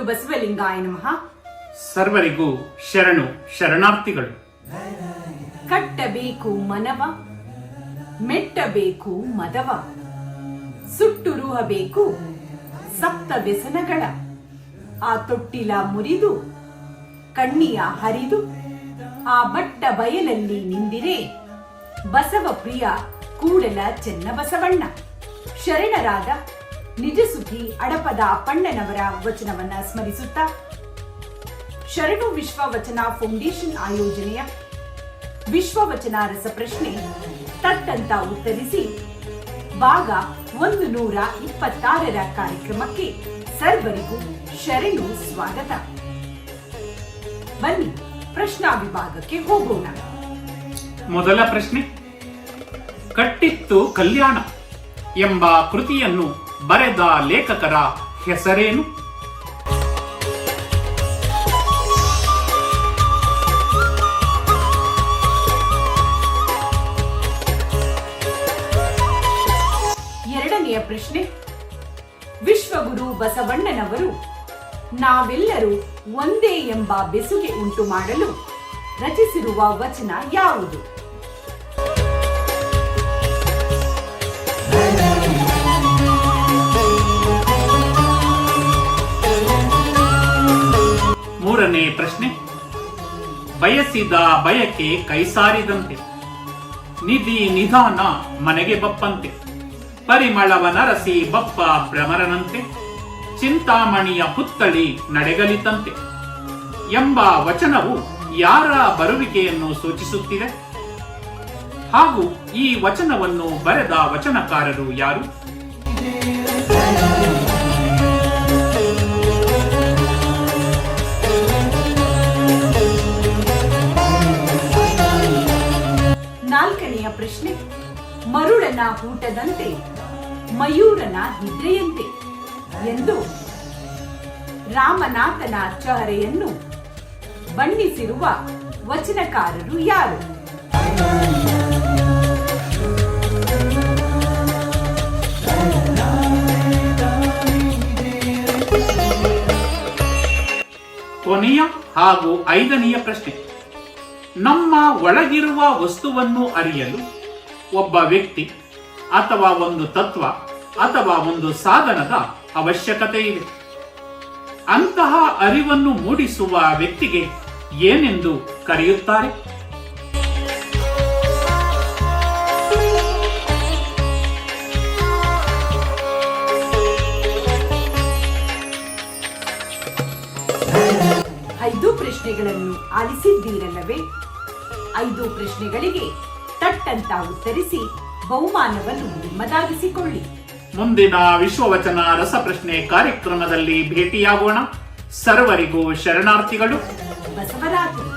ಗುರು ಬಸವಲಿಂಗಾಯ ನಮಃ. ಸರ್ವರಿಗೂ ಶರಣು ಶರಣಾರ್ಥಿಗಳು. ಕಟ್ಟಬೇಕು ಮನವ, ಮೆಟ್ಟಬೇಕು ಮದವ, ಸುಟ್ಟುರುಹಬೇಕು ಸಪ್ತ ವ್ಯಸನಗಳ, ಆ ತೊಟ್ಟಿಲ ಮುರಿದು ಕಣ್ಣಿಯ ಹರಿದು ಆ ಬಟ್ಟ ಬಯಲಲ್ಲಿ ನಿಂದಿರೆ ಬಸವ ಪ್ರಿಯ ಕೂಡಲ ಚೆನ್ನ ಬಸವಣ್ಣ. ಶರಣರಾದ ನಿಜಸುಖಿ ಅಡಪದ ಅಪ್ಪಣ್ಣನವರ ವಚನವನ್ನ ಸ್ಮರಿಸುತ್ತಾ ಶರಣು ವಿಶ್ವ ವಚನ ಫೌಂಡೇಶನ್ ಆಯೋಜನೆಯ ವಿಶ್ವವಚನ ರಸಪ್ರಶ್ನೆ ತಟ್ಟಂತ ಉತ್ತರಿಸಿ ಭಾಗ 126ರ ಕಾರ್ಯಕ್ರಮಕ್ಕೆ ಸರ್ವರಿಗೂ ಶರಣು ಸ್ವಾಗತ. ಬನ್ನಿ ಪ್ರಶ್ನಾ ವಿಭಾಗಕ್ಕೆ ಹೋಗೋಣ. ಮೊದಲ ಪ್ರಶ್ನೆ, ಕಟ್ಟಿತ್ತು ಕಲ್ಯಾಣ ಎಂಬ ಕೃತಿಯನ್ನು ಬರೆದ ಲೇಖಕರ ಹೆಸರೇನು? ಎರಡನೆಯ ಪ್ರಶ್ನೆ, ವಿಶ್ವಗುರು ಬಸವಣ್ಣನವರು ನಾವೆಲ್ಲರೂ ಒಂದೇ ಎಂಬ ಬೆಸುಗೆ ಉಂಟು ಮಾಡಲು ರಚಿಸಿರುವ ವಚನ ಯಾವುದು? ಮೂರನೇ ಪ್ರಶ್ನೆ, ಬಯಸಿದ ಬಯಕೆ ಕೈಸಾರಿದಂತೆ, ನಿಧಿ ನಿಧಾನ ಮನೆಗೆ ಬಪ್ಪಂತೆ, ಪರಿಮಳವ ನರಸಿ ಬಪ್ಪ ಭ್ರಮರನಂತೆ, ಚಿಂತಾಮಣಿಯ ಪುತ್ತಳಿ ನಡೆಗಲಿತಂತೆ ಎಂಬ ವಚನವು ಯಾರ ಬರುವಿಕೆಯನ್ನು ಸೂಚಿಸುತ್ತಿದೆ? ಹಾಗೂ ಈ ವಚನವನ್ನು ಬರೆದ ವಚನಕಾರರು ಯಾರು? ನಾಲ್ಕನೆಯ ಪ್ರಶ್ನೆ, ಮರುಳನ ಊಟದಂತೆ ಮಯೂರನ ನಿದ್ರೆಯಂತೆ ಎಂದು ರಾಮನಾಥನ ಚಹರೆಯನ್ನು ಬಣ್ಣಿಸಿರುವ ವಚನಕಾರರು ಯಾರು? ಕೊನೆಯ ಹಾಗೂ ಐದನೆಯ ಪ್ರಶ್ನೆ, ನಮ್ಮ ಒಳಗಿರುವ ವಸ್ತುವನ್ನು ಅರಿಯಲು ಒಬ್ಬ ವ್ಯಕ್ತಿ ಅಥವಾ ಒಂದು ತತ್ವ ಅಥವಾ ಒಂದು ಸಾಧನದ ಅವಶ್ಯಕತೆ ಇದೆ. ಅಂತಹ ಅರಿವನ್ನು ಮೂಡಿಸುವ ವ್ಯಕ್ತಿಗೆ ಏನೆಂದು ಕರೆಯುತ್ತಾರೆ? ಐದು ಪ್ರಶ್ನೆಗಳನ್ನು ಆಲಿಸಿದ್ದೀರಲ್ಲವೇ? 5 ಪ್ರಶ್ನೆಗಳಿಗೆ ತಟ್ಟಂತ ಉತ್ತರಿಸಿ ಬಹುಮಾನವನ್ನು ನಿಮ್ಮದಾಗಿಸಿಕೊಳ್ಳಿ. ಮುಂದಿನ ವಿಶ್ವವಚನ ರಸಪ್ರಶ್ನೆ ಕಾರ್ಯಕ್ರಮದಲ್ಲಿ ಭೇಟಿಯಾಗೋಣ. ಸರ್ವರಿಗೂ ಶರಣಾರ್ಥಿಗಳು. ಬಸವರಾತ್ರಿ.